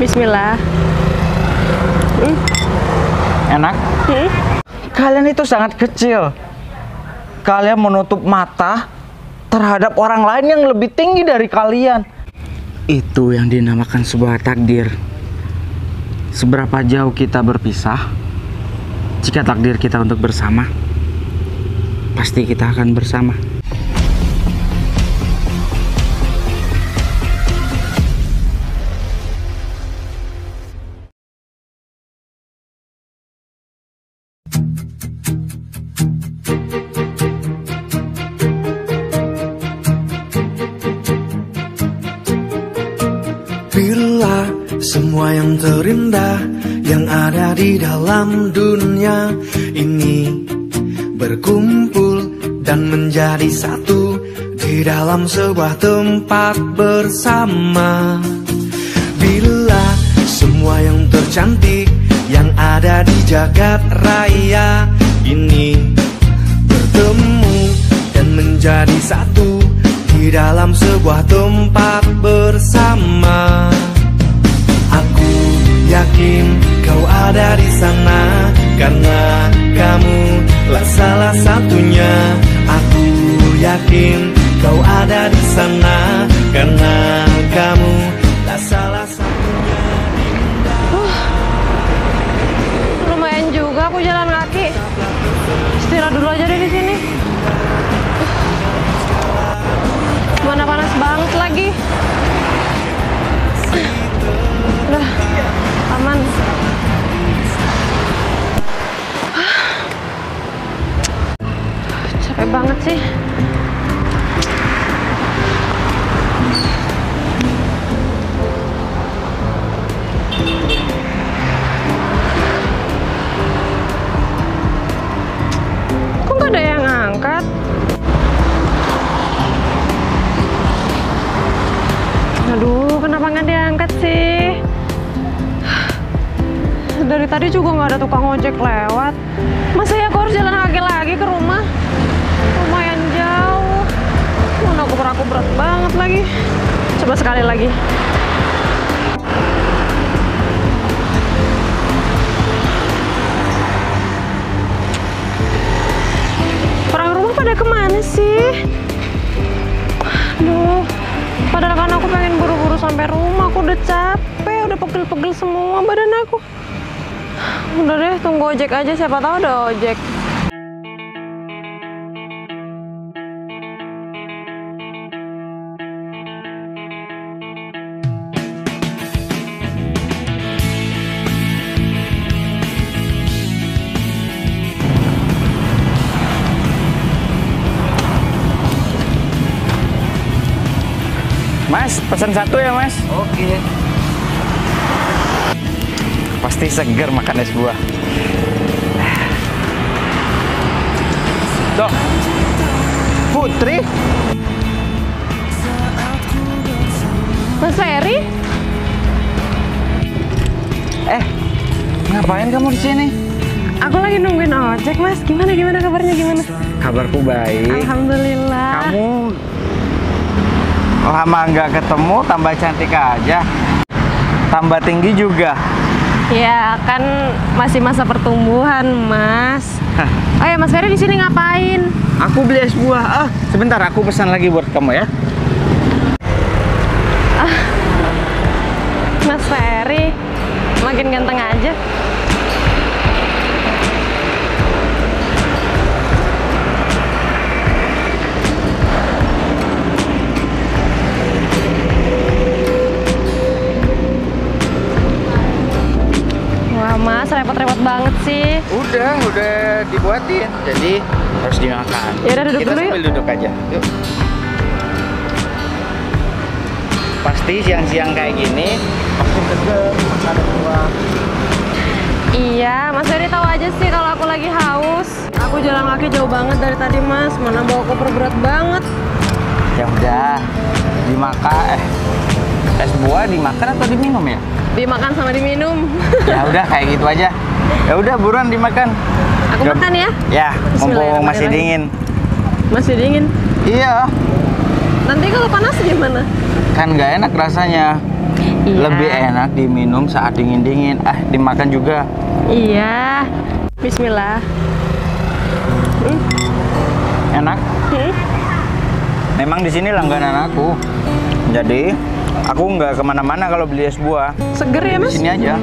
Bismillah. Enak? Kalian itu sangat kecil. Kalian menutup mata terhadap orang lain yang lebih tinggi dari kalian. Itu yang dinamakan sebuah takdir. Seberapa jauh kita berpisah, jika takdir kita untuk bersama, pasti kita akan bersama. Bila semua yang terindah yang ada di dalam dunia ini berkumpul dan menjadi satu di dalam sebuah tempat bersama. Bila semua yang tercantik yang ada di jagat raya ini bertemu dan menjadi satu di dalam sebuah tempat bersama. Aku yakin kau ada di sana karena kamu lah salah satunya. Aku yakin kau ada di sana karena kamu lah salah satunya. Lumayan juga aku jalan kaki. Istirahat dulu aja deh di sini. Mana panas banget lagi. Udah, aman. Capek banget sih. Kok nggak ada yang angkat? Aduh, kenapa nggak diangkat sih? Dari tadi juga nggak ada tukang ojek lewat. Masa ya aku harus jalan kaki lagi ke rumah? Lumayan jauh. Mana aku berat banget lagi. Coba sekali lagi. Orang rumah pada kemana sih? Aduh. Padahal kan aku pengen buru-buru sampai rumah, aku udah capek, udah pegel-pegel semua badan aku. Udah deh, tunggu ojek aja, siapa tahu ada ojek. Mas, pesan satu ya mas. Oke. Pasti seger makan es buah. Tuh, Putri. Mas Ferry? Ngapain kamu di sini? Aku lagi nungguin ojek mas. Gimana kabarnya gimana? Kabarku baik. Alhamdulillah. Kamu lama nggak ketemu, tambah cantik aja, tambah tinggi juga. Ya kan masih masa pertumbuhan mas. Oh ya Mas Ferry di sini ngapain? Aku beli es buah. Sebentar aku pesan lagi buat kamu ya. Mas Ferry makin ganteng aja. Mas, repot-repot banget sih. Udah dibuatin. Jadi harus dimakan. Ya udah duduk Kita dulu sambil yuk. duduk aja. Yuk. Pasti siang-siang kayak gini pasti seger makan buah. Iya, Mas Ferry tahu aja sih kalau aku lagi haus. Aku jalan kaki jauh banget dari tadi Mas. Mana bawa koper berat banget. Ya udah, dimakan. Es buah dimakan atau diminum ya? Dimakan sama diminum. Ya udah kayak gitu aja. Ya udah buruan dimakan. Aku makan ya. Ya, mumpung masih dingin. Masih dingin? Iya. Nanti kalau panas gimana? Kan nggak enak rasanya. Iya. Lebih enak diminum saat dingin-dingin. Dimakan juga. Iya. Bismillah. Enak. Memang di sini langganan aku. Jadi aku nggak kemana-mana kalau beli es buah. Seger ya, Mas? Di sini aja.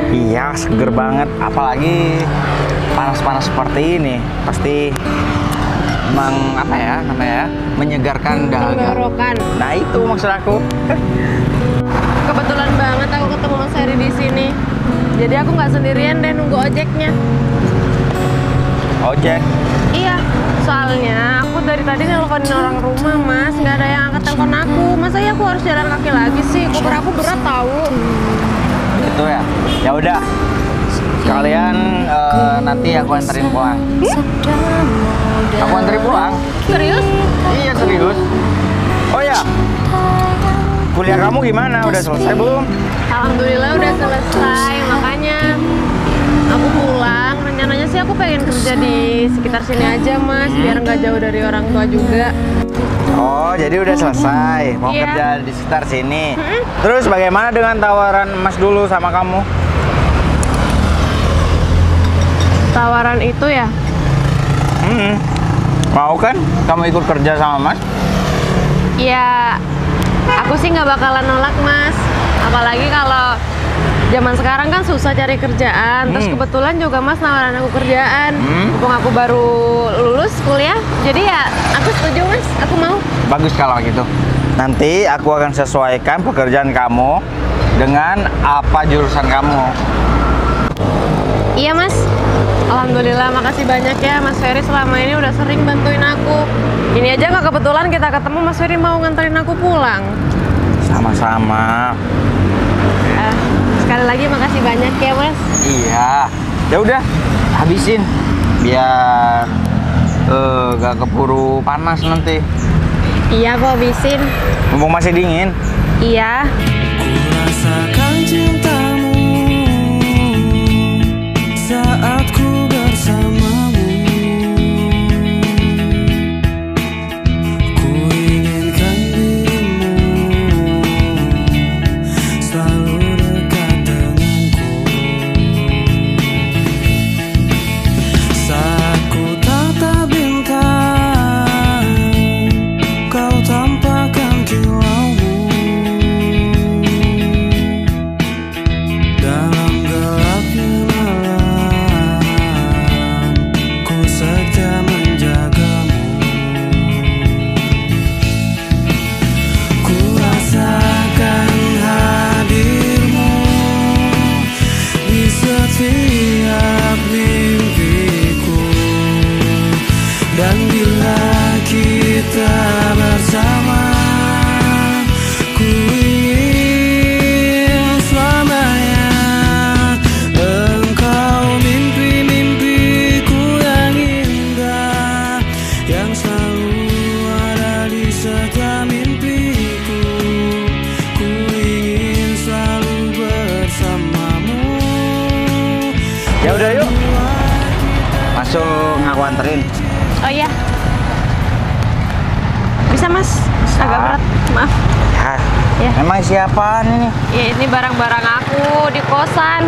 Iya, seger banget. Apalagi panas-panas seperti ini. Pasti emang apa ya namanya? Menyegarkan dahaga. Tenggorokan. Nah itu maksud aku. Kebetulan banget aku ketemu Mas Ferry di sini. Jadi aku nggak sendirian deh nunggu ojeknya. Ojek. Iya, soalnya aku dari tadi nelponin orang rumah, Mas. Nggak ada yang angkat telepon aku. Masa ya aku harus jalan kaki lagi sih? Koper aku berat tahu. Gitu ya. Ya udah. Sekalian nanti aku anterin pulang. Aku anterin pulang. Serius? Iya serius. Oh ya. Kuliah kamu gimana? Udah selesai belum? Alhamdulillah udah selesai. Makanya aku pulang. Rencananya sih aku pengen kerja di sekitar sini aja, Mas. Biar nggak jauh dari orang tua juga. Oh, jadi udah selesai. Mau Iya. kerja di sekitar sini. Terus bagaimana dengan tawaran Mas dulu sama kamu? Tawaran itu ya? Mau kan kamu ikut kerja sama Mas? Ya, aku sih nggak bakalan nolak, Mas. Apalagi kalau zaman sekarang kan susah cari kerjaan. Terus kebetulan juga Mas nawaran aku kerjaan. Mumpung aku baru lulus kuliah, jadi ya aku setuju, Mas. Aku mau. Bagus kalau gitu. Nanti aku akan sesuaikan pekerjaan kamu dengan apa jurusan kamu. Iya, Mas. Alhamdulillah, makasih banyak ya Mas Ferry selama ini udah sering bantuin aku. Ini aja nggak kebetulan kita ketemu, Mas Ferry mau nganterin aku pulang. Sama-sama. Sekali lagi makasih banyak ya, Mas. Iya. Ya udah, habisin biar gak keburu panas nanti. Iya, aku habisin. Mumpung masih dingin. Iya. Rasakan cintamu saat ku bersamamu. Ku inginkan dirimu selalu dekat denganku. Saat ku tatap bintang, kau tampakkan kilaumu. Dalam gelapnya malam, ku setia menjagamu. Ku rasakan hadirmu di setiap mimpiku. Dan bila kita bersama, ku ingin selamanya. Engkau mimpi-mimpiku yang indah, yang selalu ada di setiap mimpiku. Ku ingin selalu bersamamu. Ya udah yuk. Masuk ngaku anterin. Oh iya. Bisa, Mas. Agak berat. Maaf. Ya. Ya. Emang siapaan ini? Ya, ini barang-barang aku di kosan.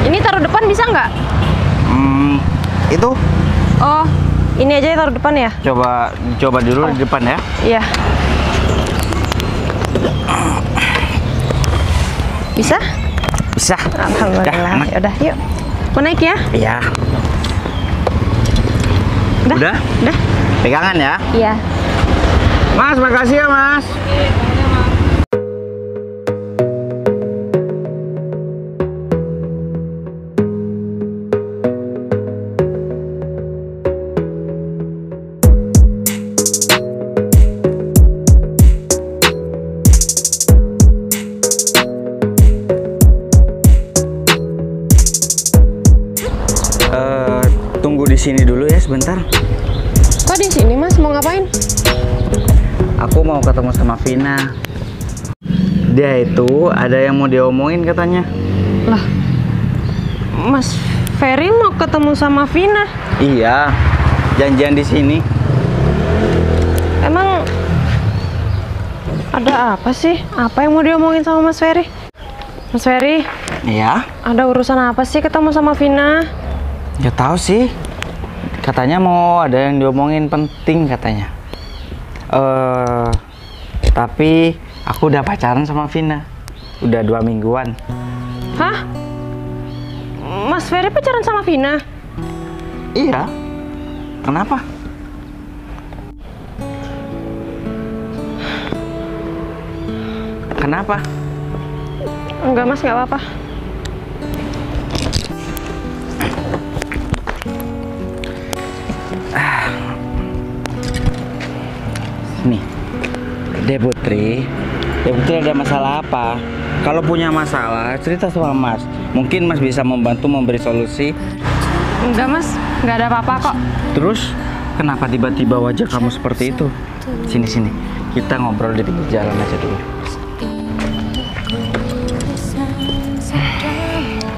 Ini taruh depan bisa nggak? Itu Oh, ini aja ya taruh depan ya? coba dulu di depan ya. Iya. Bisa? Bisa. Alhamdulillah. Dah, Ya udah, yuk. Mau naik ya? Iya. Udah? Udah. Pegangan ya. Iya. Mas, makasih ya, Mas. Tunggu di sini dulu ya sebentar. Kok di sini, Mas? Mau ngapain? Aku mau ketemu sama Vina. Dia itu ada yang mau diomongin katanya. Lah, Mas Ferry mau ketemu sama Vina? Iya. janjian di sini. Emang ada apa sih? Apa yang mau diomongin sama Mas Ferry? Mas Ferry, Iya, ada urusan apa sih ketemu sama Vina? nggak tahu sih. Katanya mau ada yang diomongin penting katanya. Tapi aku udah pacaran sama Vina. Udah 2 mingguan. Hah? Mas Ferry pacaran sama Vina? Iya. Kenapa? Kenapa? Enggak Mas, nggak apa-apa. Nih, Dek Putri ada masalah apa? Kalau punya masalah, cerita sama Mas. Mungkin Mas bisa membantu memberi solusi. Enggak Mas, nggak ada apa-apa kok. Terus, kenapa tiba-tiba wajah kamu seperti itu? Sini, kita ngobrol di pinggir jalan aja dulu.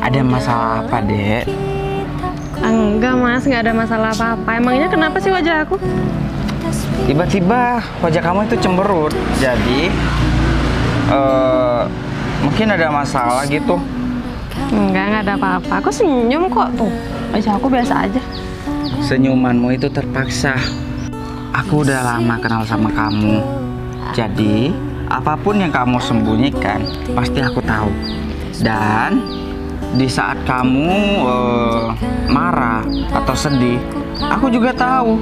Ada masalah apa, Dek? Enggak Mas, nggak ada masalah apa-apa. Emangnya kenapa sih wajah aku? Tiba-tiba wajah kamu itu cemberut. Jadi, mungkin ada masalah gitu. Nggak ada apa-apa. Aku senyum kok tuh. Wajah aku biasa aja. Senyumanmu itu terpaksa. Aku udah lama kenal sama kamu. Jadi, apapun yang kamu sembunyikan, pasti aku tahu. Dan di saat kamu marah atau sedih, aku juga tahu.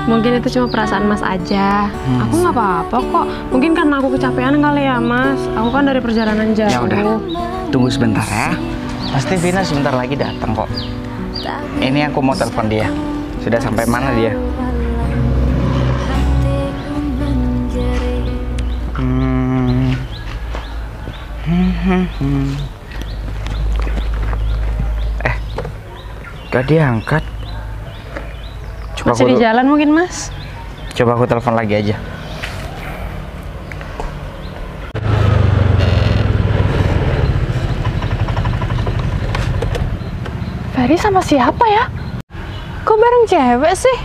Mungkin itu cuma perasaan Mas aja. Aku nggak apa-apa kok. Mungkin karena aku kecapean kali ya Mas. Aku kan dari perjalanan jauh. Ya udah, tunggu sebentar ya. Pasti Vina sebentar lagi datang kok. Ini aku mau telepon dia. Sudah sampai mana dia? Gak diangkat. Masih di jalan mungkin Mas. Coba aku telepon lagi aja. Ferry sama siapa ya? Kok bareng cewek sih?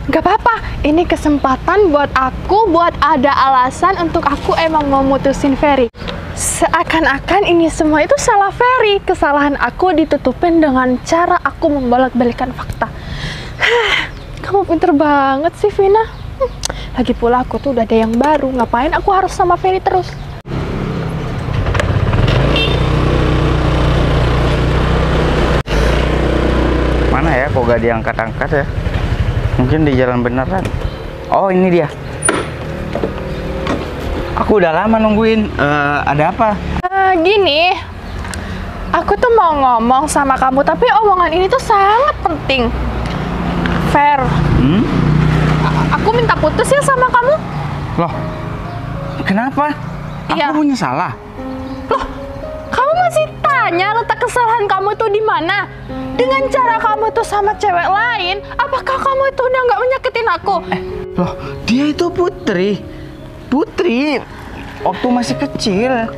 Gak apa-apa, ini kesempatan buat aku buat ada alasan untuk aku emang mau mutusin Ferry. Seakan-akan ini semua itu salah Ferry. Kesalahan aku ditutupin dengan cara aku membolak-balikan fakta. Kamu pinter banget sih, Vina. Lagi pula aku tuh udah ada yang baru. Ngapain aku harus sama Ferry terus? Mana ya, kok gak diangkat-angkat ya? Mungkin di jalan beneran. Oh, ini dia. Aku udah lama nungguin. Ada apa? Gini, aku tuh mau ngomong sama kamu, tapi omongan ini tuh sangat penting. Fer, aku minta putus ya sama kamu. Loh, kenapa? Iya. Aku punya salah. Loh, kamu masih tanya letak kesalahan kamu tuh di mana? Dengan cara kamu tuh sama cewek lain, apakah kamu itu udah nggak menyakitin aku? Loh, dia itu Putri. Putri, waktu masih kecil.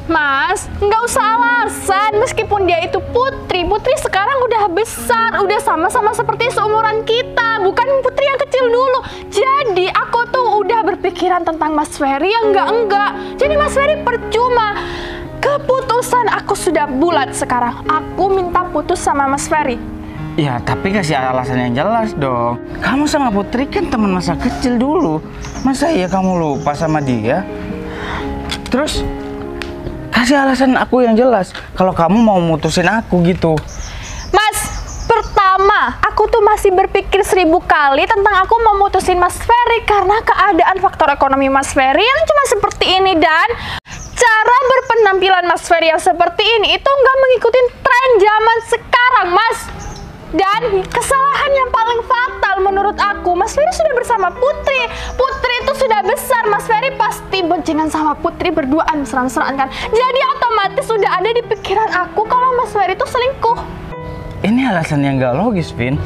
Mas, nggak usah alasan. Meskipun dia itu Putri, Putri sekarang udah besar, udah sama-sama seperti seumuran kita, bukan Putri yang kecil dulu. Jadi aku tuh udah berpikiran tentang Mas Ferry yang enggak. Jadi Mas Ferry percuma. Keputusan aku sudah bulat sekarang. Aku minta putus sama Mas Ferry. Ya, tapi kasih alasan yang jelas dong. Kamu sama Putri kan teman masa kecil dulu. Masa iya kamu lupa sama dia? Terus kasih alasan aku yang jelas. Kalau kamu mau mutusin aku gitu. Mas, pertama, aku tuh masih berpikir 1000 kali tentang aku mau mutusin Mas Ferry karena keadaan faktor ekonomi Mas Ferry yang cuma seperti ini dan cara berpenampilan Mas Ferry yang seperti ini itu nggak mengikuti tren zaman sekarang, Mas. Dan kesalahan yang paling fatal menurut aku, Mas Ferry sudah bersama Putri. Putri itu sudah besar, Mas Ferry pasti boncengan sama Putri berduaan mesra-mesraan kan. Jadi otomatis sudah ada di pikiran aku kalau Mas Ferry itu selingkuh. Ini alasan yang gak logis, Vin.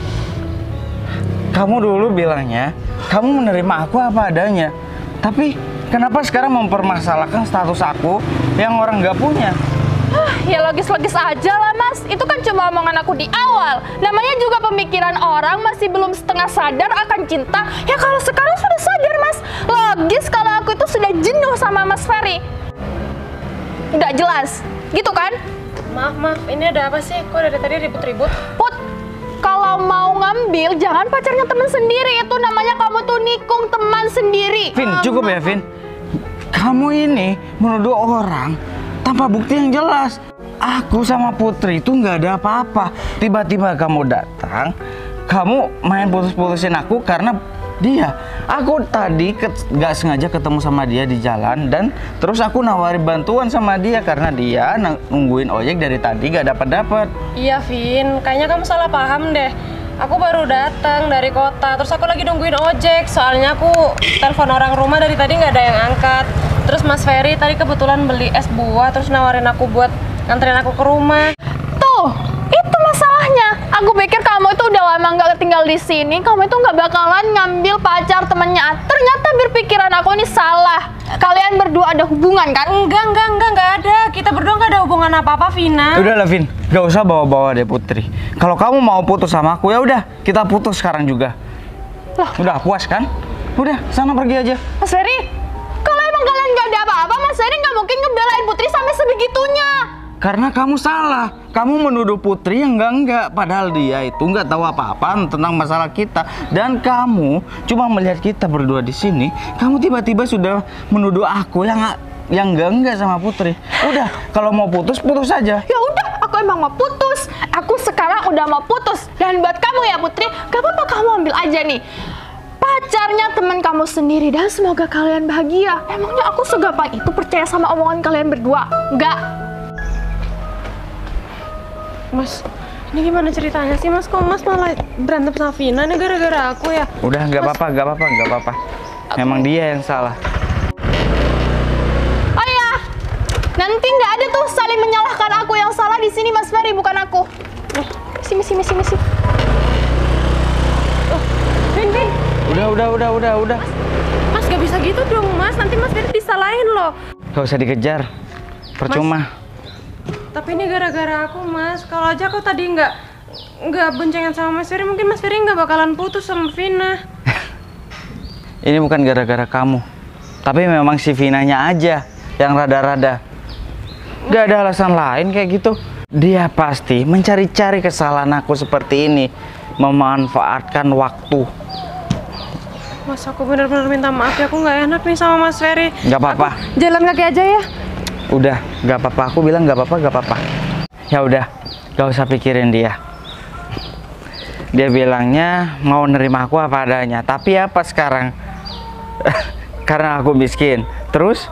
Kamu dulu bilangnya, kamu menerima aku apa adanya. Tapi kenapa sekarang mempermasalahkan status aku yang orang gak punya? Ya logis-logis aja lah Mas, itu kan cuma omongan aku di awal. Namanya juga pemikiran orang masih belum setengah sadar akan cinta. Ya kalau sekarang sudah sadar Mas, logis kalau aku itu sudah jenuh sama Mas Ferry. Nggak jelas, gitu kan? Maaf, ini ada apa sih? Kok dari tadi ribut-ribut? Put, kalau mau ngambil jangan pacarnya teman sendiri. Itu namanya kamu tuh nikung teman sendiri. Vin, cukup ya Vin. Kamu ini menuduh orang tanpa bukti yang jelas. Aku sama Putri itu nggak ada apa-apa. Tiba-tiba kamu datang, kamu main putus-putusin aku karena dia. Aku tadi nggak sengaja ketemu sama dia di jalan dan terus aku nawarin bantuan sama dia karena dia nungguin ojek dari tadi nggak dapat. Iya, Vin. Kayaknya kamu salah paham deh. Aku baru datang dari kota, terus aku lagi nungguin ojek. Soalnya aku telepon orang rumah dari tadi nggak ada yang angkat. Terus Mas Ferry tadi kebetulan beli es buah, terus nawarin aku buat nganterin aku ke rumah. Tuh, itu masalahnya. Aku pikir kamu itu udah lama nggak tinggal di sini. Kamu itu nggak bakalan ngambil pacar temennya. Ternyata berpikiran aku ini salah. Kalian berdua ada hubungan kan? Enggak ada. Kita berdua nggak ada hubungan apa-apa, Vina. Udah lah Vin, gak usah bawa-bawa deh Putri. Kalau kamu mau putus sama aku ya udah, kita putus sekarang juga. Loh. Udah puas kan? Udah, sana pergi aja. Mas Ferry, kalau emang kalian nggak ada apa-apa, Mas Ferry nggak mungkin ngebelain Putri sampai sebegitunya. Karena kamu salah, kamu menuduh Putri yang enggak, padahal dia itu nggak tahu apa-apa tentang masalah kita. Dan kamu cuma melihat kita berdua di sini, kamu tiba-tiba sudah menuduh aku yang enggak sama Putri. Udah, kalau mau putus aja. Ya udah, aku emang mau putus. Aku sekarang udah mau putus. Dan buat kamu ya Putri, gak apa-apa kamu ambil aja nih pacarnya teman kamu sendiri dan semoga kalian bahagia. Emangnya aku segampang itu percaya sama omongan kalian berdua? Enggak. Mas, ini gimana ceritanya sih Mas? Kok Mas malah berantem sama Vina? Ini gara-gara aku ya? Udah, nggak apa-apa. Memang dia yang salah. Oh iya, nanti nggak ada tuh saling menyalahkan aku yang salah di sini Mas Ferry, bukan aku. Misi. Vin. Udah. Mas gak bisa gitu dong Mas, nanti Mas Ferry disalahin loh. Gak usah dikejar, percuma. Tapi ini gara-gara aku Mas. Kalau aja aku tadi nggak boncengan sama Mas Ferry, mungkin Mas Ferry nggak bakalan putus sama Vina. Ini bukan gara-gara kamu, tapi memang si Vinanya aja yang rada-rada. Gak ada alasan lain kayak gitu. Dia pasti mencari-cari kesalahan aku seperti ini, memanfaatkan waktu. Mas, aku benar-benar minta maaf ya, aku nggak enak nih sama Mas Ferry. Gak apa-apa. Jalan kaki aja ya. Udah, gak apa-apa. Aku bilang gak apa-apa. Ya udah, gak usah pikirin dia. Dia bilangnya mau nerima aku apa adanya. Tapi apa sekarang? Karena aku miskin. Terus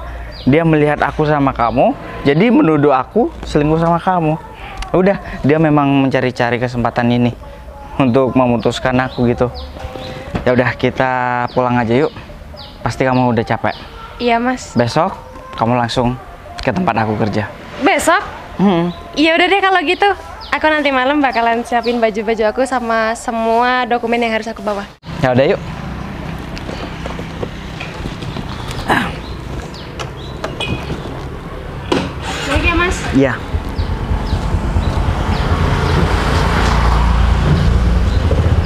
dia melihat aku sama kamu, jadi menuduh aku selingkuh sama kamu. Udah, dia memang mencari-cari kesempatan ini untuk memutuskan aku gitu. Ya udah, kita pulang aja yuk. Pasti kamu udah capek. Iya Mas. Besok kamu langsung ke tempat aku kerja. Besok? Iya udah deh kalau gitu. Aku nanti malam bakalan siapin baju-baju aku sama semua dokumen yang harus aku bawa. Ya udah yuk. Baik ya Mas. Iya.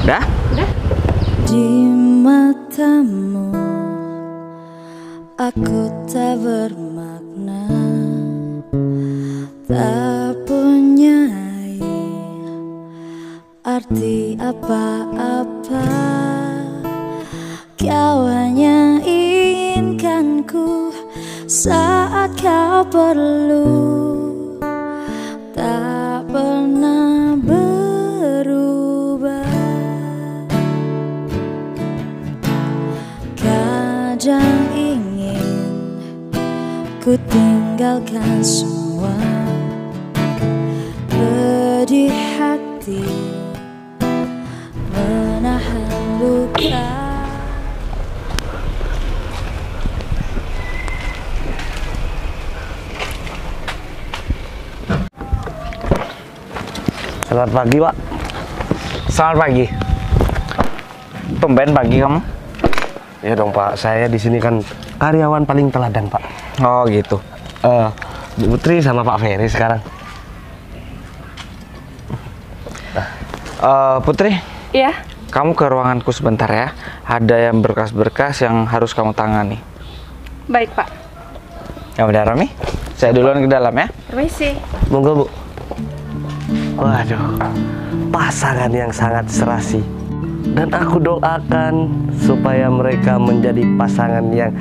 Udah? Di matamu aku tak bermakna, tak punya arti apa-apa. Kau hanya inginkanku saat kau perlu, tak pernah berubah. Kadang ingin ku tinggalkan semua, pedih hati menahan luka. Selamat pagi, Pak. Selamat pagi. Tumben pagi kamu? Ya dong Pak, saya di sini kan karyawan paling teladan Pak. Oh gitu. Bu Putri sama Pak Ferry sekarang. Putri, Iya. kamu ke ruanganku sebentar ya. Ada yang berkas-berkas yang harus kamu tangani. Baik, Pak. Ya udah, Rami. Saya duluan ke dalam ya. Permisi. Monggo, Bu. Waduh, pasangan yang sangat serasi. Dan aku doakan supaya mereka menjadi pasangan yang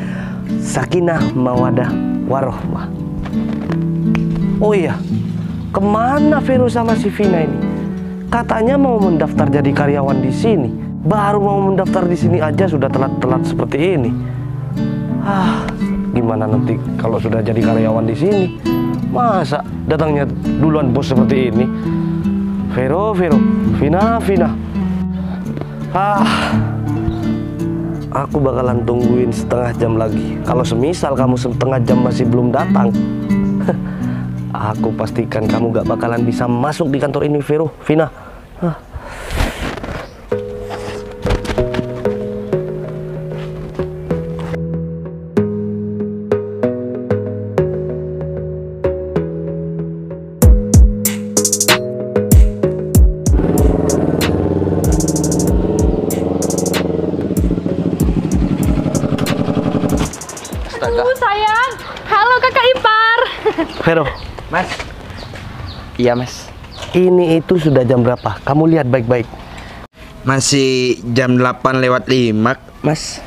sakinah, mawadah, warohmah. Oh iya, kemana Vero sama si Vina ini? Katanya mau mendaftar jadi karyawan di sini. Baru mau mendaftar di sini aja sudah telat-telat seperti ini. Gimana nanti kalau sudah jadi karyawan di sini? Masa datangnya duluan bos seperti ini? Vero, Vina. Aku bakalan tungguin setengah jam lagi. Kalau semisal kamu setengah jam masih belum datang, aku pastikan kamu gak bakalan bisa masuk di kantor ini, Vero, Vina. Sayang, halo kakak ipar. Vero, Mas. Iya, Mas. ini itu sudah jam berapa? Kamu lihat baik-baik. Masih jam 8:05, Mas.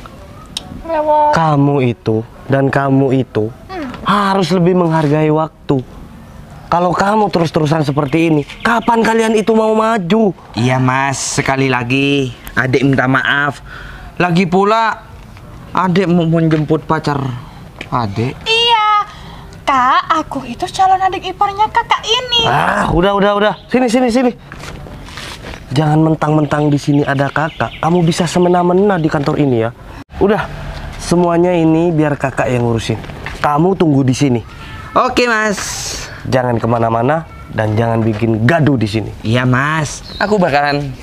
Lewat. Kamu itu dan kamu itu harus lebih menghargai waktu. Kalau kamu terus-terusan seperti ini, kapan kalian itu mau maju? Iya, Mas. Sekali lagi, adik minta maaf. Lagi pula, adik mau menjemput pacar adik. Iya, Kak, aku itu calon adik iparnya kakak ini. Udah. Sini. Jangan mentang-mentang di sini ada kakak. Kamu bisa semena-mena di kantor ini ya. Udah, semuanya ini biar kakak yang ngurusin. Kamu tunggu di sini. Oke, Mas. Jangan kemana-mana dan jangan bikin gaduh di sini. Iya, Mas. Aku bakalan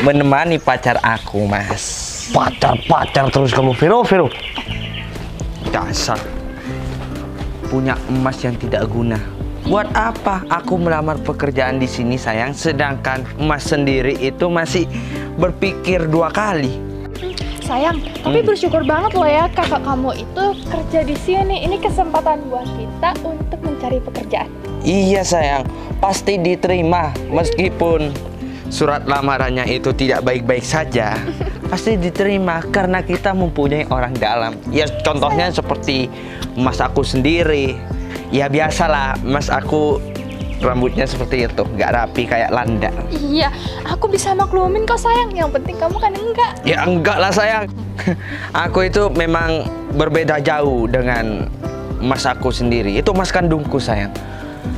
menemani pacar aku, Mas. Pacar terus kamu, Vero. Dasar punya emas yang tidak guna. Buat apa aku melamar pekerjaan di sini, sayang, sedangkan emas sendiri itu masih berpikir 2 kali. Sayang, tapi bersyukur banget loh ya kakak kamu itu kerja di sini. Ini kesempatan buat kita untuk mencari pekerjaan. Iya, sayang, pasti diterima meskipun surat lamarannya itu tidak baik-baik saja. Pasti diterima karena kita mempunyai orang dalam. Ya contohnya seperti mas aku sendiri. Ya biasalah, mas aku rambutnya seperti itu, nggak rapi kayak Landa. Iya, aku bisa maklumin kok sayang. Yang penting kamu kan enggak. Ya enggak lah, sayang. Aku itu memang berbeda jauh dengan mas aku sendiri. Itu mas kandungku, sayang.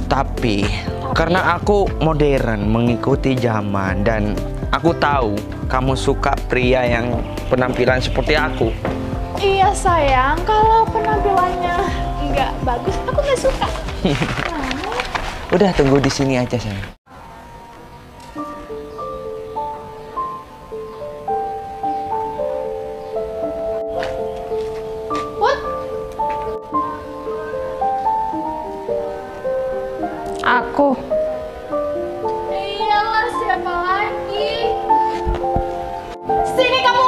Tapi karena aku modern, mengikuti zaman, dan aku tahu kamu suka pria yang penampilan seperti aku. Iya sayang, kalau penampilannya nggak bagus, aku nggak suka. Udah, tunggu di sini aja, sayang. Put, Aku. iyalah siapa lagi? Sini kamu.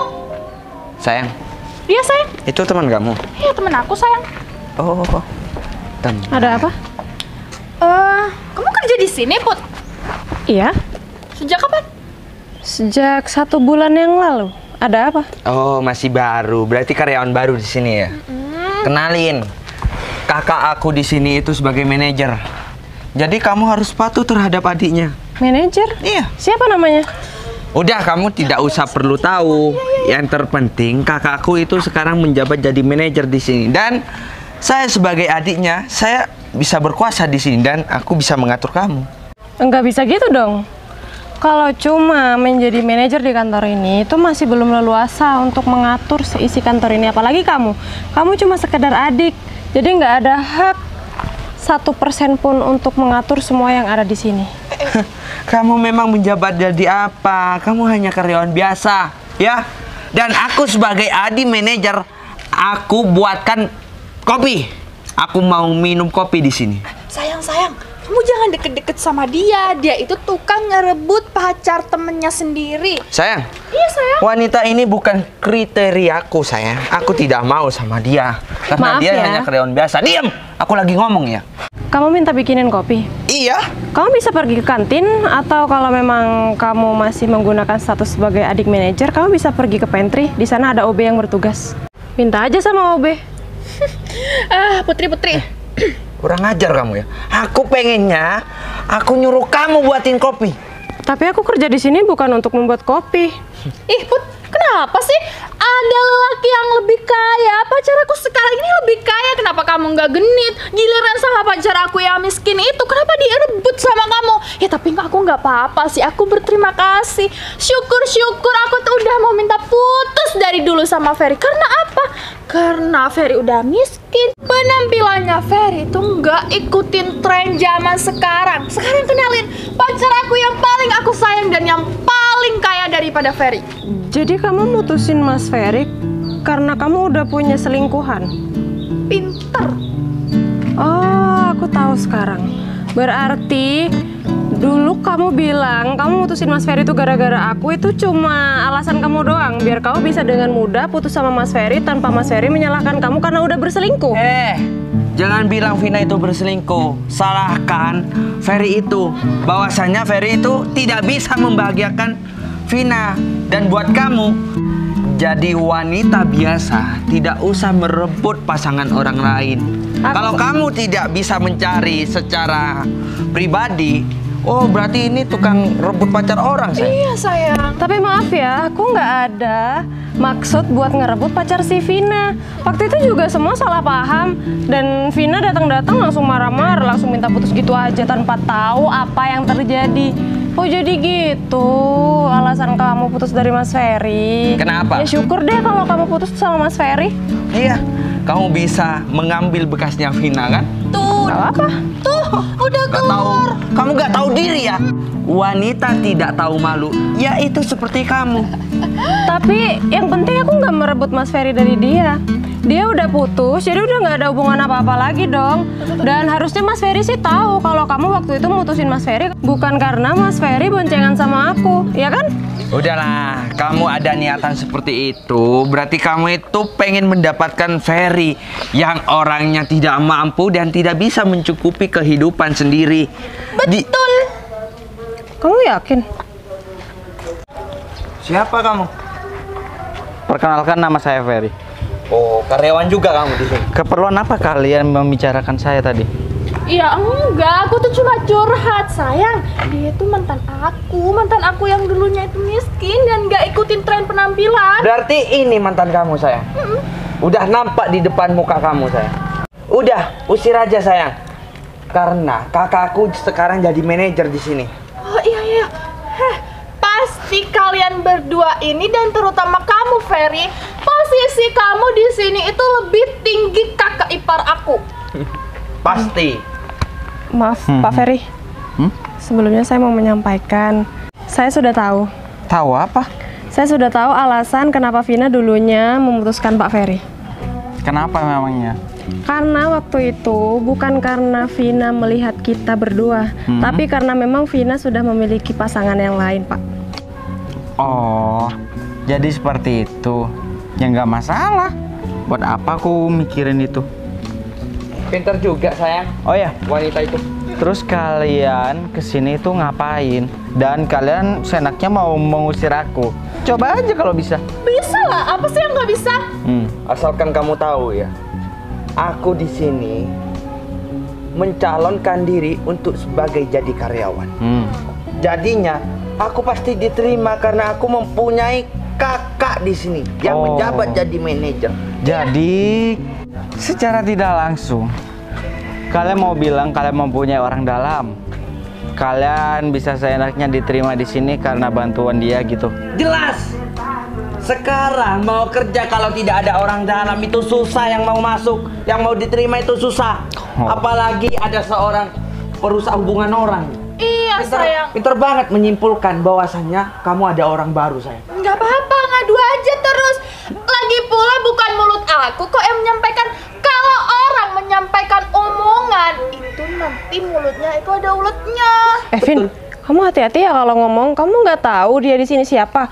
Sayang, Iya sayang. itu teman kamu? Iya temen aku sayang. Oh, teman. Ada apa? Kamu kerja di sini Put? Iya. Sejak kapan? Sejak 1 bulan yang lalu. Ada apa? Oh, masih baru. Berarti karyawan baru di sini ya? Kenalin, kakak aku di sini itu sebagai manajer. Jadi kamu harus patuh terhadap adiknya. Manajer? Iya. Siapa namanya? Udah, kamu tidak usah perlu tahu. Yang terpenting kakakku itu sekarang menjabat jadi manajer di sini, dan saya sebagai adiknya, saya bisa berkuasa di sini dan aku bisa mengatur kamu. Enggak bisa gitu dong. Kalau cuma menjadi manajer di kantor ini, itu masih belum leluasa untuk mengatur seisi kantor ini. Apalagi kamu cuma sekedar adik. Jadi nggak ada hak 1% pun untuk mengatur semua yang ada di sini. Kamu memang menjabat jadi apa? Kamu hanya karyawan biasa, ya? Dan aku sebagai adik manajer, aku buatkan kopi. Aku mau minum kopi di sini. Sayang, kamu jangan deket-deket sama dia. Dia itu tukang ngerebut pacar temennya sendiri. Sayang. Iya, sayang. Wanita ini bukan kriteriaku, sayang. Aku tidak mau sama dia. Karena Maaf dia ya. hanya karyawan biasa. Diam! Aku lagi ngomong ya. Kamu minta bikinin kopi. Iya. Kamu bisa pergi ke kantin, atau kalau memang kamu masih menggunakan status sebagai adik manajer, kamu bisa pergi ke pantry. Di sana ada OB yang bertugas. Minta aja sama OB. Putri. Kurang ajar kamu ya. Aku pengennya, aku nyuruh kamu buatin kopi. Tapi aku kerja di sini bukan untuk membuat kopi. Ih, Put, kenapa sih? Ada lelaki yang lebih kaya. Pacar aku sekarang ini lebih kaya. Kenapa kamu nggak genit? Giliran sama pacar aku yang miskin itu, kenapa dia rebut sama kamu? Ya tapi aku nggak apa-apa sih. Aku berterima kasih. Syukur aku tuh udah mau minta putus dari dulu sama Ferry. Karena apa? Karena Ferry udah miskin. Penampilannya Ferry tuh nggak ikutin tren zaman sekarang. Sekarang kenalin pacar aku yang paling aku sayang dan yang paling kaya daripada Ferry. Jadi kamu mutusin Mas Ferry karena kamu udah punya selingkuhan? Pinter. Oh, aku tahu sekarang. Berarti dulu kamu bilang kamu mutusin Mas Ferry itu gara-gara aku, itu cuma alasan kamu doang biar kamu bisa dengan mudah putus sama Mas Ferry tanpa Mas Ferry menyalahkan kamu karena udah berselingkuh. Jangan bilang Vina itu berselingkuh. Salahkan Ferry itu. Bahwasanya Ferry itu tidak bisa membahagiakan Vina. Dan buat kamu, jadi wanita biasa tidak usah merebut pasangan orang lain. Kalau kamu tidak bisa mencari secara pribadi, oh berarti ini tukang rebut pacar orang, sayang. Iya, sayang. Tapi maaf ya, aku nggak ada maksud buat ngerebut pacar si Vina. Waktu itu juga semua salah paham. Dan Vina datang-datang langsung marah-marah, langsung minta putus gitu aja tanpa tahu apa yang terjadi. Oh jadi gitu alasan kamu putus dari Mas Ferry? Kenapa? Ya syukur deh kalau kamu putus sama Mas Ferry. Iya, kamu bisa mengambil bekasnya Vina kan? Tuh, Gak apa? tuh, udah Gak tahu, keluar. kamu gak tahu diri ya. Wanita tidak tahu malu, ya itu seperti kamu. Tapi yang penting aku nggak merebut Mas Ferry dari dia. Dia udah putus, jadi udah nggak ada hubungan apa-apa lagi dong. Dan harusnya Mas Ferry sih tahu kalau kamu waktu itu mutusin Mas Ferry bukan karena Mas Ferry boncengan sama aku, ya kan? Udahlah, kamu ada niatan seperti itu, berarti kamu itu pengen mendapatkan Ferry yang orangnya tidak mampu dan tidak bisa mencukupi kehidupan sendiri. Betul. Kamu yakin? Siapa kamu? Perkenalkan, nama saya Ferry. Oh, karyawan juga kamu di sini. Keperluan apa kalian membicarakan saya tadi? Iya enggak, aku tuh cuma curhat, sayang. Dia itu mantan aku yang dulunya itu miskin dan gak ikutin tren penampilan. Berarti ini mantan kamu, sayang. Udah nampak di depan muka kamu, sayang. Udah, usir aja, sayang. Karena kakakku sekarang jadi manajer di sini. Oh iya. Pasti kalian berdua ini dan terutama kamu, Ferry, posisi kamu di sini itu lebih tinggi kakak ipar aku. Pasti. Maaf, Pak Ferry. Sebelumnya saya mau menyampaikan, saya sudah tahu. Tahu apa? Saya sudah tahu alasan kenapa Vina dulunya memutuskan Pak Ferry. Kenapa memangnya? Karena waktu itu bukan karena Vina melihat kita berdua, tapi karena memang Vina sudah memiliki pasangan yang lain, Pak. Oh, jadi seperti itu. Ya nggak masalah. Buat apa aku mikirin itu? Pinter juga, sayang. Oh ya, Wanita itu. terus kalian kesini tuh ngapain? Dan kalian senaknya mau mengusir aku? Coba aja kalau bisa. Bisa lah, apa sih yang nggak bisa? Asalkan kamu tahu ya, aku di sini mencalonkan diri untuk sebagai jadi karyawan. Jadinya aku pasti diterima karena aku mempunyai kakak di sini yang Oh. menjabat jadi manajer. Jadi secara tidak langsung kalian mau bilang kalian mempunyai orang dalam. Kalian bisa seenaknya diterima di sini karena bantuan dia gitu. Jelas. Sekarang mau kerja kalau tidak ada orang dalam itu susah, yang mau masuk, yang mau diterima itu susah. Apalagi ada seorang perusahaan hubungan orang. Iya, sayang. Pinter banget menyimpulkan bahwasannya kamu ada orang baru, sayang. Nggak apa-apa, ngadu aja terus. Lagi pula bukan mulut aku kok yang menyampaikan. Kalau orang menyampaikan omongan itu nanti mulutnya itu ada uletnya. Vin, kamu hati-hati ya kalau ngomong. Kamu nggak tahu dia di sini siapa.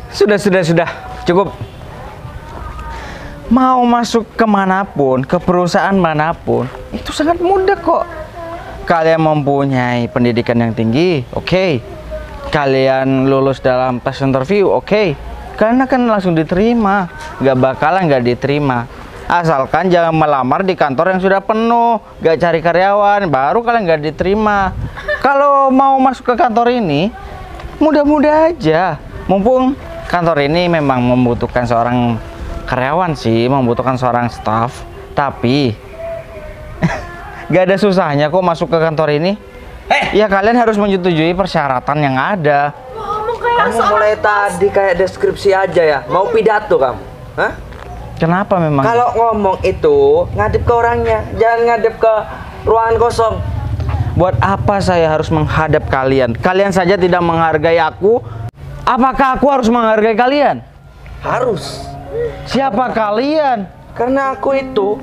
Sudah, cukup. Mau masuk kemanapun, ke perusahaan manapun, itu sangat mudah kok. Kalian mempunyai pendidikan yang tinggi, oke. Kalian lulus dalam tes interview, oke. Kalian akan langsung diterima, nggak bakalan nggak diterima. Asalkan jangan melamar di kantor yang sudah penuh, nggak cari karyawan, baru kalian nggak diterima. Kalau mau masuk ke kantor ini, mudah-mudah aja. Mumpung kantor ini memang membutuhkan seorang karyawan sih, membutuhkan seorang staff. Tapi nggak ada susahnya kok masuk ke kantor ini. Ya kalian harus menyetujui persyaratan yang ada. Kamu mulai tadi kayak deskripsi aja ya. Mau pidato kamu? Hah? Kenapa memang? Kalau ngomong itu ngadep ke orangnya, jangan ngadep ke ruangan kosong. Buat apa saya harus menghadap kalian? Kalian saja tidak menghargai aku. Apakah aku harus menghargai kalian? Harus. Siapa kalian? Karena aku itu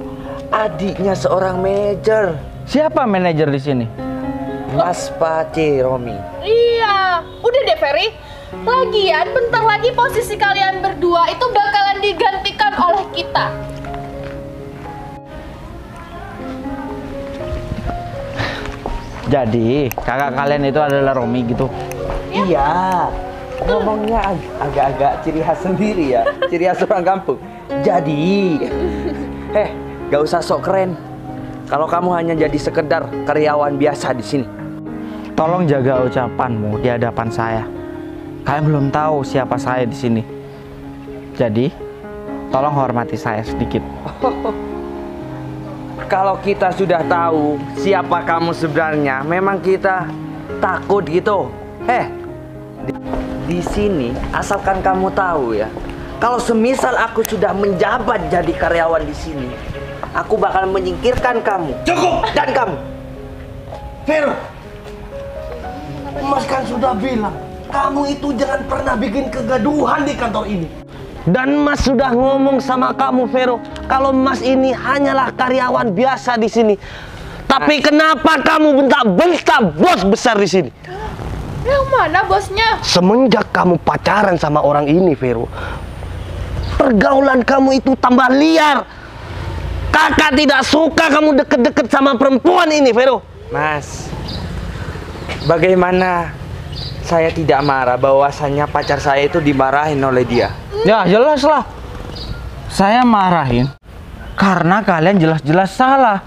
adiknya seorang manajer. Siapa manajer di sini? Mas Pace Romi. Iya, udah deh Ferry. Lagian bentar lagi posisi kalian berdua itu bakalan digantikan oleh kita. Jadi kakak kalian itu adalah Romi gitu? Iya. Ngomongnya agak-agak ciri khas sendiri ya. Ciri khas orang kampung. Jadi, gak usah sok keren. Kalau kamu hanya jadi sekedar karyawan biasa di sini. Tolong jaga ucapanmu di hadapan saya. Kalian belum tahu siapa saya di sini. Jadi, tolong hormati saya sedikit. Kalau kita sudah tahu siapa kamu sebenarnya, memang kita takut gitu. Di sini asalkan kamu tahu ya, kalau semisal aku sudah menjabat jadi karyawan di sini, aku bakal menyingkirkan kamu. Cukup! Dan kamu, Vero, Mas kan sudah bilang, kamu itu jangan pernah bikin kegaduhan di kantor ini. Dan Mas sudah ngomong sama kamu, Vero, kalau Mas ini hanyalah karyawan biasa di sini. Tapi kenapa kamu bentak-bentak bos besar di sini? Yang mana bosnya? Semenjak kamu pacaran sama orang ini, Vero, pergaulan kamu itu tambah liar. Kakak tidak suka kamu deket-deket sama perempuan ini, Vero. Mas, bagaimana saya tidak marah bahwasannya pacar saya itu dimarahin oleh dia? Ya jelas lah. Saya marahin karena kalian jelas-jelas salah.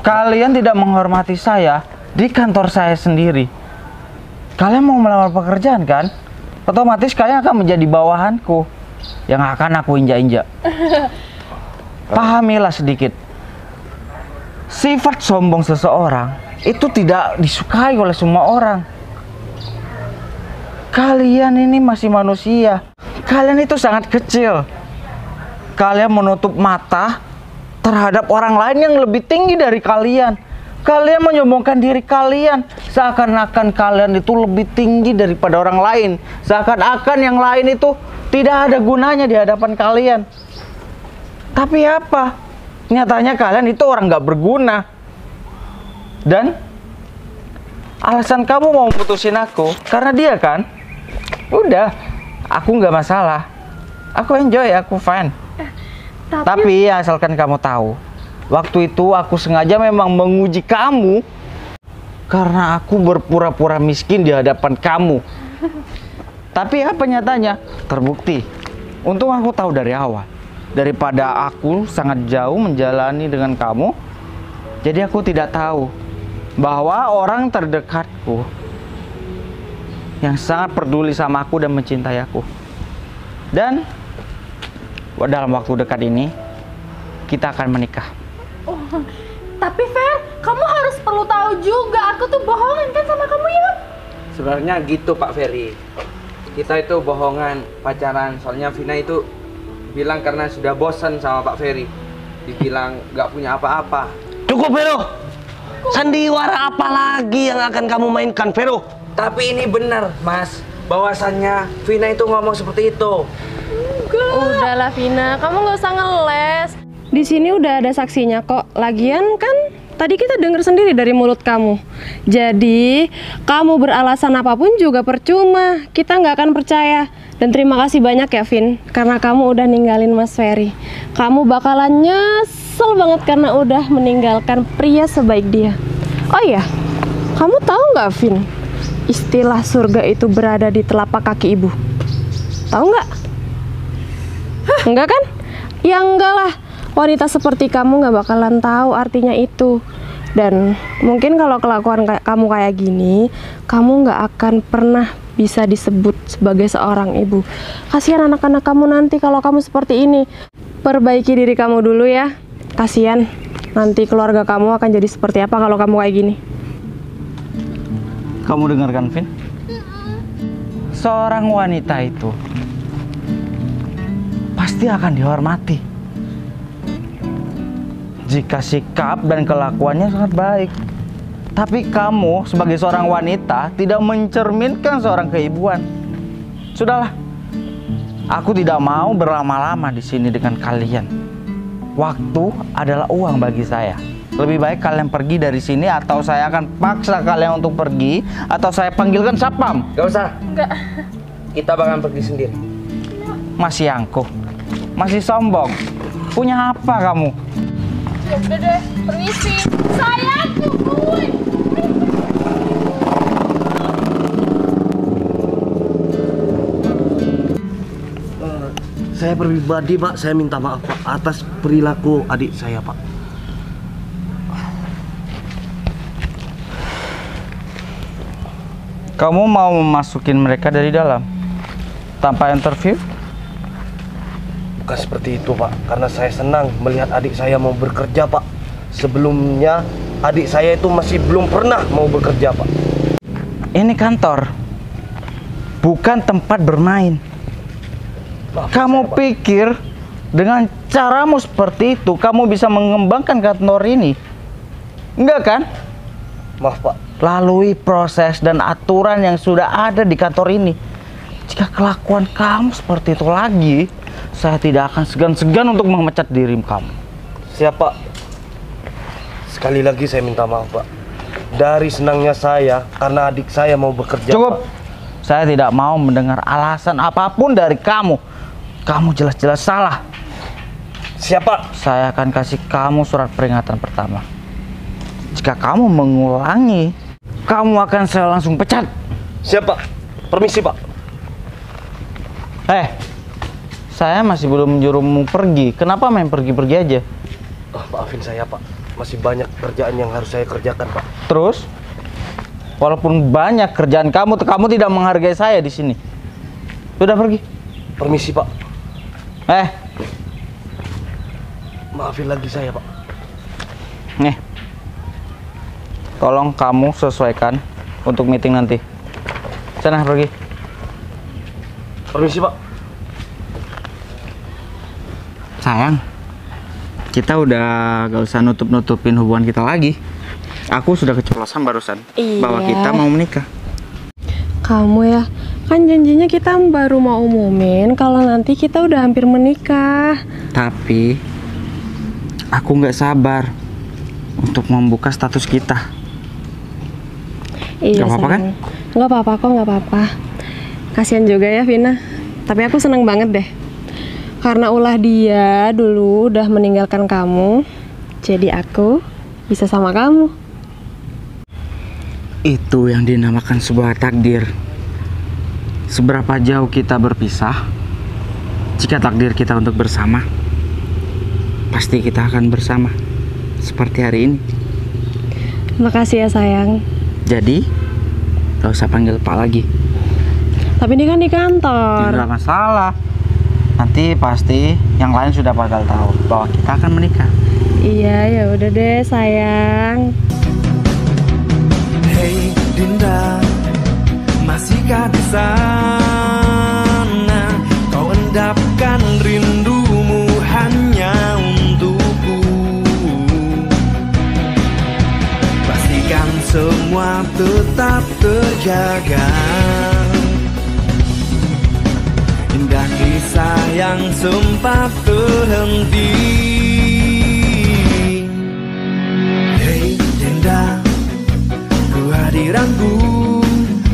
Kalian tidak menghormati saya di kantor saya sendiri. Kalian mau melamar pekerjaan kan? Otomatis kalian akan menjadi bawahanku yang akan aku injak-injak. Pahamilah sedikit. Sifat sombong seseorang itu tidak disukai oleh semua orang. Kalian ini masih manusia. Kalian itu sangat kecil. Kalian menutup mata terhadap orang lain yang lebih tinggi dari kalian. Kalian menyombongkan diri kalian seakan-akan kalian itu lebih tinggi daripada orang lain. Seakan-akan yang lain itu tidak ada gunanya di hadapan kalian. Tapi apa? Nyatanya kalian itu orang gak berguna. Dan alasan kamu mau putusin aku karena dia kan? Udah, aku nggak masalah. Aku enjoy, aku fine. Tapi asalkan kamu tahu, waktu itu aku sengaja memang menguji kamu karena aku berpura-pura miskin di hadapan kamu. Tapi apa nyatanya? Terbukti. Untung aku tahu dari awal. Daripada aku sangat jauh menjalani dengan kamu, jadi aku tidak tahu bahwa orang terdekatku yang sangat peduli sama aku dan mencintai aku. Dan dalam waktu dekat ini kita akan menikah. Tapi Fer, kamu harus perlu tahu juga, aku tuh bohongan kan sama kamu ya? Sebenarnya gitu Pak Ferry. Kita itu bohongan pacaran. Soalnya Vina itu bilang karena sudah bosan sama Pak Ferry. Dibilang gak punya apa-apa. Cukup Vero. Sandiwara apa lagi yang akan kamu mainkan Vero? Tapi ini benar Mas, bahwasannya Vina itu ngomong seperti itu. Udahlah Vina, kamu gak usah ngeles. Di sini udah ada saksinya kok. Lagian kan tadi kita dengar sendiri dari mulut kamu. Jadi kamu beralasan apapun juga percuma. Kita nggak akan percaya. Dan terima kasih banyak ya Vin, karena kamu udah ninggalin Mas Ferry. Kamu bakalan nyesel banget karena udah meninggalkan pria sebaik dia. Oh iya, kamu tahu nggak Vin? Istilah surga itu berada di telapak kaki ibu. Tahu nggak? Hah, enggak kan? Ya enggak lah. Wanita seperti kamu nggak bakalan tahu artinya itu. Dan mungkin kalau kelakuan kamu kayak gini, kamu nggak akan pernah bisa disebut sebagai seorang ibu. Kasihan anak-anak kamu nanti kalau kamu seperti ini. Perbaiki diri kamu dulu ya. Kasihan nanti keluarga kamu akan jadi seperti apa kalau kamu kayak gini. Kamu dengarkan, Vin? Seorang wanita itu pasti akan dihormati jika sikap dan kelakuannya sangat baik. Tapi kamu sebagai seorang wanita tidak mencerminkan seorang keibuan. Sudahlah, aku tidak mau berlama-lama di sini dengan kalian. Waktu adalah uang bagi saya. Lebih baik kalian pergi dari sini atau saya akan paksa kalian untuk pergi atau saya panggilkan satpam. Gak usah. Enggak. Kita bakal pergi sendiri. Masih angkuh, masih sombong. Punya apa kamu? Ya udah deh, permisi. Sayang, tungguin. Saya pribadi Pak, saya minta maaf Pak atas perilaku adik saya Pak. Kamu mau memasukin mereka dari dalam tanpa interview? Bukan seperti itu Pak, karena saya senang melihat adik saya mau bekerja Pak. Sebelumnya adik saya itu masih belum pernah mau bekerja Pak. Ini kantor, bukan tempat bermain. Kamu pikir dengan caramu seperti itu kamu bisa mengembangkan kantor ini? Enggak kan? Maaf Pak. Lalui proses dan aturan yang sudah ada di kantor ini. Jika kelakuan kamu seperti itu lagi, saya tidak akan segan-segan untuk memecat diri kamu. Siap Pak. Sekali lagi saya minta maaf Pak. Dari senangnya saya karena adik saya mau bekerja. Cukup. Pak. Saya tidak mau mendengar alasan apapun dari kamu. Kamu jelas-jelas salah. Siapa? Saya akan kasih kamu surat peringatan pertama. Jika kamu mengulangi, kamu akan saya langsung pecat. Siapa? Permisi Pak. Saya masih belum menyuruhmu pergi. Kenapa main pergi-pergi aja? Maafin saya Pak. Masih banyak kerjaan yang harus saya kerjakan Pak. Terus, walaupun banyak kerjaan kamu tidak menghargai saya di sini. Sudah pergi. Permisi Pak. Maafin lagi saya Pak. Nih, tolong kamu sesuaikan untuk meeting nanti. Sana pergi. Permisi Pak. Sayang, kita udah gak usah nutup-nutupin hubungan kita lagi. Aku sudah keceplosan barusan bahwa kita mau menikah. Kamu ya, kan janjinya kita baru mau umumin kalau nanti kita udah hampir menikah. Tapi aku nggak sabar untuk membuka status kita. Iya, Gak apa-apa kan? Nggak apa-apa kok, nggak apa-apa. Kasian juga ya Vina. Tapi aku seneng banget deh. Karena ulah dia dulu udah meninggalkan kamu, jadi aku bisa sama kamu. Itu yang dinamakan sebuah takdir. Seberapa jauh kita berpisah, jika takdir kita untuk bersama, pasti kita akan bersama seperti hari ini. Makasih ya sayang. Jadi, gak usah panggil Pak lagi. Tapi ini kan di kantor. Tidak masalah. Nanti pasti yang lain sudah bakal tahu bahwa kita akan menikah. Iya, ya udah deh sayang. Hey Dinda, masihkah di sana? Kau endapkan rindumu hanya untukku. Pastikan semua tetap terjaga. Indah kisah yang sempat terhenti. padaku.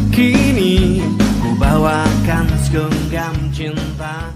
Kini ku bawakan segenggam cinta.